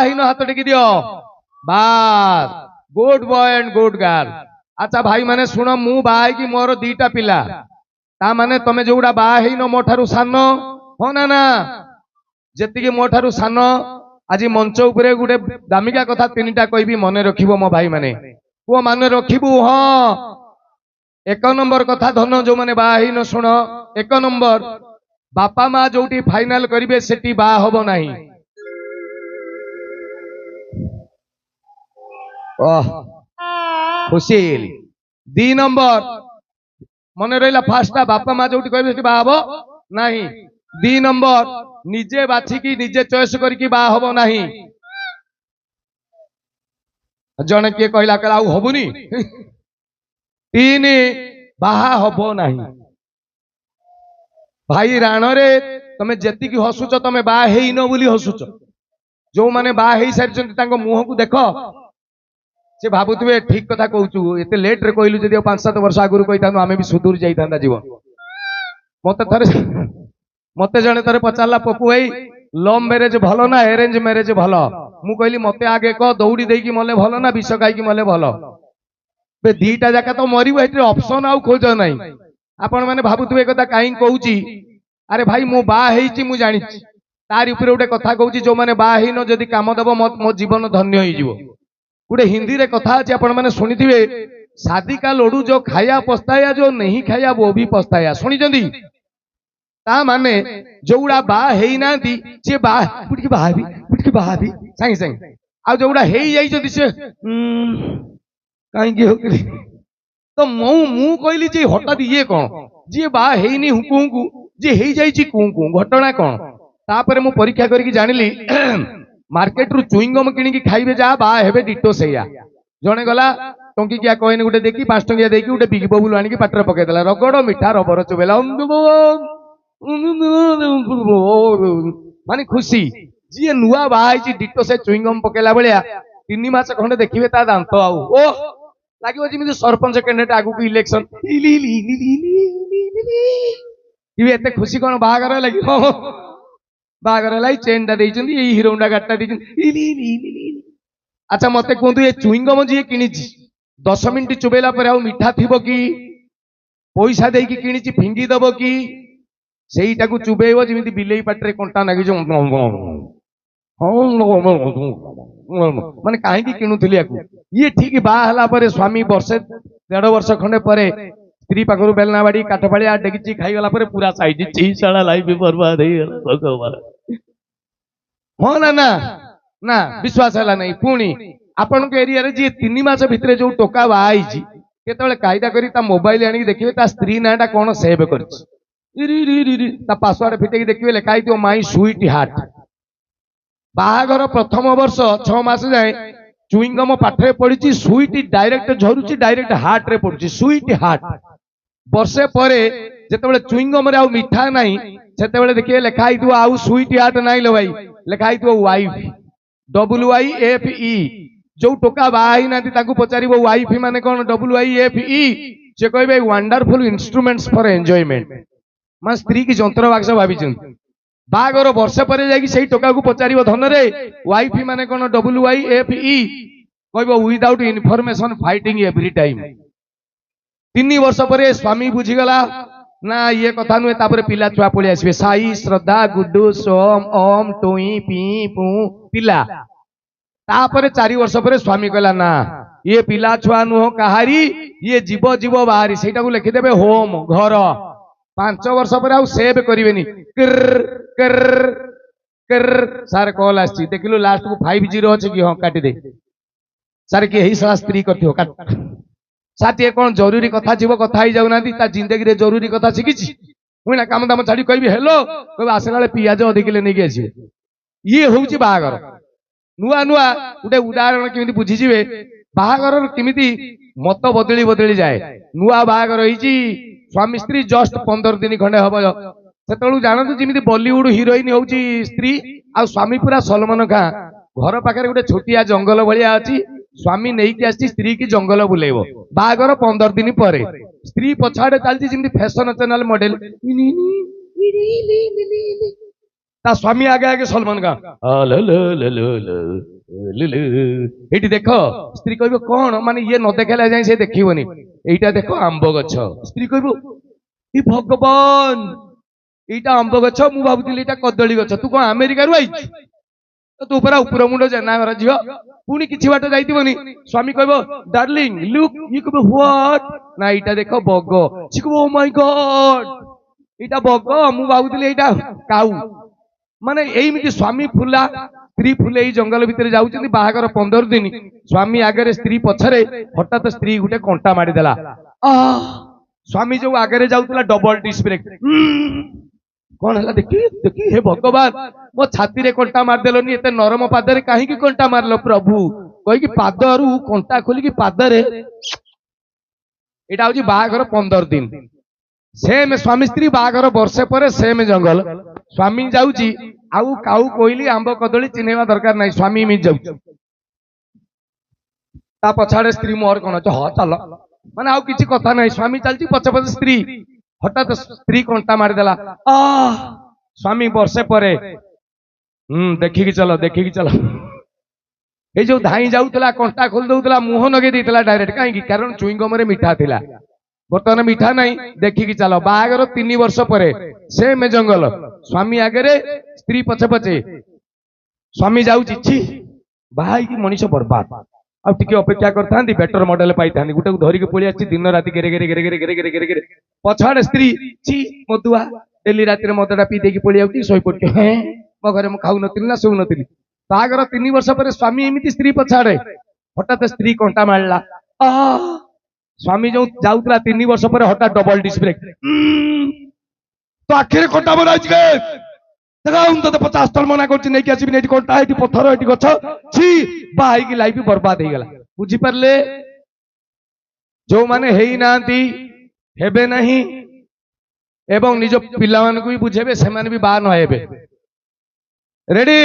बाहीन हाथ टेकी दियो बास good boy and good girl. अच्छा भाई माने शुण मु बाई की मोर दीटा पिला ता माने तमे जोड़ा बाहीन मो ठारू सान हो ना ना जेतिकी मो ठारू सान आज मंच उपरे गुटे दामिका कथा तीनटा कहबी मने रखिबो मो भाई माने वो माने रखिबू। हाँ एक नंबर कथा धन जो माने बाहीन शुण एक नंबर बापा माँ जोटी फाइनाल करिवे सेटी बा हबो नाही। ओह खुशी दी नंबर मन रहा फास्टा बापा माँ जो कहे बा हम ना दी नंबर निजे बाछिकी निजे चॉइस करके बा हम ना जने किए कहला कहला हबुनी तीन बाहा हब ना भाई राण रे तमे जेतिकी हसुच तमे बा हेइन बोली हसुच जो माने बा हेई सारी मुह को देख से भावुवे ठीक कथा कहूँ एत लेट रे कहलु जदि 5-7 वर्ष आगुरी कही आम भी सुदूर जाता जीवन मत थे मत जड़े थे पचारा पपु भाई लव मैरेज भल ना अरेंज मैरेज भल मु कहली मत आगे कह दौड़ी देकी मले भल ना विष खाई मले भल दीटा जाक तो मरबे ऑप्शन आउ खोज ना आपण मैंने भावुवे कथा कहीं कहूँ अरे भाई मु बा मु जानी तारी ऊपर गोटे कथा कहूँ जो मैंने बाहीन जदि काम देव मो जीवन धन्य हो गोटे हिंदी रे कथा अच्छे आपण मैंने शुणी शादी का लड्डू जो खाया पछताया जो नहीं खाया वो भी पछताया शुणी ता माने जोड़ा बा हेई ना सी बा पुटकी बाहाबी सांगे सांगे आ जोड़ा हेई जाई से कहीं हो तो मु कहली जे हठात ये कौन जी बा हेईनी हुकु हुकु जी हेई जाई कु घटना कौन तापर मु परीक्षा करके जानिली मार्केट रु चुईंगम किणी खाइबे जा बा हेबे डिटो सेया जणे गला टंकिया कॉइन गुटे देखी 5 टंकिया देखी गुटे बिग बबुल आनिकी पाटर पके देला रगड़ मिठा रबर चुबेला माने खुशी जी नुआ बाहाई डिटो से चुईंगम पकेला बलिया 3 मास खंडे देखिबे ता दांत आउ ओ लागिवो जिमिति सरपंच कैंडिडेट आगु को इलेक्शन इबे एते खुशी कोन बाहागर लागि बागर लाई चेन टा देइचंदी ए हीरोंडा गाटा देइचंदी। अच्छा मते कहतु ए चुईंगम जी किणी 10 मिनिट चुबेला पर आ मिठा थिबो कि पैसा देकी किणी फिंगी दबो कि सेईटा को चुबेइबो जिमिति बिलेई पाटरे कंटा नागी जो माने काहे की किणुथिली याकू ये ठीक बा हला पर स्वामी वर्षे 1.5 वर्ष खंडे परे स्त्री पाखरु बेलना बाड़ी काठफाड़िया डेगची खाई गला पर पूरा साइड सारा लाइफ बर्बाद भगवान हाँ ना ना ना विश्वास है नहीं पुणी आपण एरिया रे जी 3 मास भितर जो टोका बाई केतले कायदा करी ता मोबाइल आनी देखिए ता स्त्री नाटा कौन सेव कर पासवर्ड फिटेकी देखिए लिखाई थी माई स्वीट हार्ट बाहागर प्रथम वर्ष 6 मास जाए चुईंगम पाठरे पड़ी स्वीट डायरेक्ट झरुची डायरेक्ट हार्ट रे पड़ी स्वीट हार्ट वर्षे परे जेतेबेले चुईंगम रे आ मिठा नहीं सेतेबेले देखिए लिखाई थी आउ स्वीट हार्ट नहीं लो भाई लिखाई थी वाइफ WIFE जो टोका बाही ना पचार वाइफ माने कौन WIFE से कहे वंडरफुल इंस्ट्रूमेंट्स फॉर एंजॉयमेंट मान स्त्री की जंत्र बाक्स भाभी बागर वर्षे पर जाकि टोका को पचार धन रे वाइफ माने कौन WIFE कह without information fighting every time 3 वर्ष पर स्वामी बुझीगला ना ये कथा नुहे तापर पिला छुआ पड़ी आसबे साई श्रद्धा गुड्डू सोम ओम टुई पी पू पिला तापर 4 वर्ष पर स्वामी कहला ना ये पिला छुआ नुह कहारी ये जीव जीव बाहरी सेटा को लिखिदेवे होम घर 5 वर्ष पर आउ सेव करेनि सार कॉल आसी देखिलु लास्ट को 50 अच्छे कि हाँ काटी दे सार कि यही सारा स्त्री करथियो काट साथी कौन जरूरी कथा जीव कथा ही जाऊना जिंदगी रे जरूरी कथा शिखी मुझे काम दाम छाड़ी कह हेलो कह आसला पियाज अधिक नहीं आस ये हूँ बाहागर नुआ नुआ गोटे उदाहरण केमी बुझीजे बाहागर केमी मत बदली बदली जाए नुआ बाहागर स्वामी स्त्री जस्ट 15 दिन खंडे हम से जानते जमी बॉलीवुड हिरोइन हूँ स्त्री आ स्वामी पूरा सलमान खां घर पाखे गोटे छोटिया जंगल भाया अच्छी स्वामी नहीं कि आसी स्त्री की जंगल बुलेब बाहागर 15 दिन पर स्त्री पछाड़े चलती जमी फैशन चैनल मॉडल ତା ସ୍ୱାମୀ ଆଗେ ଆଗେ ସଲମାନ ଖାନ ଏଇଠି ଦେଖ ସ୍ତ୍ରୀ କହିବ କଣ ମାନେ ଇଏ ନ ଦେଖେଇଲା ଯାଇ ସେ ଦେଖିବନି ଏଇଟା ଦେଖ ଆମ୍ବ ଗଛ ସ୍ତ୍ରୀ କହିବ ଏ ଭଗବାନ ଏଇଟା ଆମ୍ବ ଗଛ ମୁଁ ଭାବୁଥିଲି ଏଇଟା କଦଳୀ ଗଛ ତୁ କଣ ଆମେରିକାରୁ ଆଇଛୁ ତୁ ପୁରା ଉପର ମୁଣ୍ଡ ଜେନା ଘର ଝିଅ ପୁଣି କିଛି ବାଟ ଯାଇଥିବନି ସ୍ୱାମୀ କହିବ ଡାର୍ଲିଂ ଲୁକ୍ ଇଏ କହିବ ହ୍ୱାଟ ନା ଏଇଟା ଦେଖ ବଗ ସେ କହିବ ଓ ମାଇ ଗଡ ଏଇଟା ବଗ ମୁଁ ଭାବୁଥିଲି ଏଇଟା କାଉ ମାନେ ଏଇମିତି ସ୍ୱାମୀ ଫୁଲା ସ୍ତ୍ରୀ ଫୁଲେ ଏଇ ଜଙ୍ଗଲ ଭିତରେ ଯାଉଛନ୍ତି ବାହାଘର 15 ଦିନ ସ୍ୱାମୀ ଆଗରେ ସ୍ତ୍ରୀ ପଛରେ ହଠାତ୍ ସ୍ତ୍ରୀ ଗୋଟେ କଣ୍ଟା ମାରିଦେଲା ସ୍ୱାମୀ ଯୋଉ ଆଗରେ ଯାଉଥିଲା ଡବଲ ଡିସ୍ ବ୍ରେକ୍ କଣ ହେଲା ଦେଖି ଦେଖି ହେ ଭଗବାନ ମୋ ଛାତିରେ କଣ୍ଟା ମାରିଦେଲନି ଏତେ ନରମ ପାଦରେ କାହିଁକି କଣ୍ଟା ମାରିଲ ପ୍ରଭୁ କହିକି ପାଦରୁ କଣ୍ଟା ଖୋଲିକି ପାଦରେ ଏଇଟା ହଉଛି ବାହାଘର 15 ଦିନ ସେମ ସ୍ୱାମୀ ସ୍ତ୍ରୀ ବାହାଘର ବର୍ଷେ ପରେ ସେମ ଜଙ୍ଗଲ ସ୍ୱାମୀ ଯାଉଛି ଆଉ କାଉ କୋଇଲି ଆମ୍ବ କଦଳୀ ଚିହ୍ନେଇବା ଦରକାର ନାହିଁ ସ୍ୱାମୀ ଏମିତି ଯାଉଛି ତା ପଛଆଡେ ସ୍ତ୍ରୀ ମୋର କଣ ଅଛି ହଁ ଚାଲ ମାନେ ଆଉ କିଛି କଥା ନାହିଁ ସ୍ୱାମୀ ଚାଲିଛି ପଛେ ପଛେ ସ୍ତ୍ରୀ ହଠାତ୍ ସ୍ତ୍ରୀ କଣ୍ଟା ମାରିଦେଲା ସ୍ୱାମୀ ବର୍ଷେ ପରେ ଦେଖିକି ଚାଲ ଏଇ ଯୋଉ ଧାଇଁ ଯାଉଥିଲା କଣ୍ଟା ଖୋଲି ଦଉଥିଲା ମୁହଁ ନଗେଇ ଦେଇଥିଲା ଡାଇରେକ୍ଟ କାହିଁକି କାରଣ ଚୁଇଙ୍ଗମରେ ମିଠା ଥିଲା ବର୍ତ୍ତମାନ ମିଠା ନାହିଁ ଦେଖିକି ଚାଲ ବାହାଘର 3 ବର୍ଷ ପରେ ସେମ ଜଙ୍ଗଲ ସ୍ୱାମୀ ଆଗରେ ସ୍ତ୍ରୀ ପଛେ ପଛେ ସ୍ୱାମୀ ଯାଉଛି ଛି ବାହା ହେଇକି ମଣିଷ ବର୍ବାଦ ଆଉ ଟିକେ ଅପେକ୍ଷା କରିଥାନ୍ତି ବେଟର ମଡେଲ ପାଇଥାନ୍ତି ଗୋଟାକୁ ଧରିକି ପଳେଇ ଆସିଛି ଦିନ ରାତି ଗେରେ ଗେରେ ଗେରେ ଗେରେ ଗେରେ ଗେରେ ଗେରେ ଗେରେ ପଛଆଡେ ସ୍ତ୍ରୀ ଛି ମଦୁଆ ଡେଲି ରାତିରେ ମଦଟା ପିଇ ଦେଇକି ପଳେଇ ଯାଉଛି ଶୋଇପଡୁଛି ହେଁ ମୋ ଘରେ ମୁଁ ଖାଉନଥିଲି ନା ଶୋଉନଥିଲି ବାହାଘର 3 ବର୍ଷ ପରେ ସ୍ୱାମୀ ଏମିତି ସ୍ତ୍ରୀ ପଛଆଡେ ହଠାତ୍ ସ୍ତ୍ରୀ କଣ୍ଟା ମାରିଲା ସ୍ୱାମୀ ଯୋଉ ଯାଉଥିଲା 3 ବର୍ଷ ପରେ ହଠାତ୍ ଡବଲ ଡିସ୍ ବ୍ରେକ୍ ତ ଆଖିରେ କଣ୍ଟା ମରାଇଛି ତତେ 50 ଥର ମନା କରୁଛି ନେଇକି ଆସିବି ଏଠି କଣ୍ଟା ଏଠି ପଥର ଏଠି ଗଛ ଛି ବାହା ହେଇକି ଲାଇଫ ବର୍ବାଦ ହେଇଗଲା ବୁଝିପାରିଲେ ଯୋଉମାନେ ହେଇନାହାନ୍ତି ହେବେ ନାହିଁ ଏବଂ ନିଜ ପିଲାମାନଙ୍କୁ ବି ବୁଝେଇବେ ସେମାନେ ବି ବାହା ନ ହେବେ ରେଡି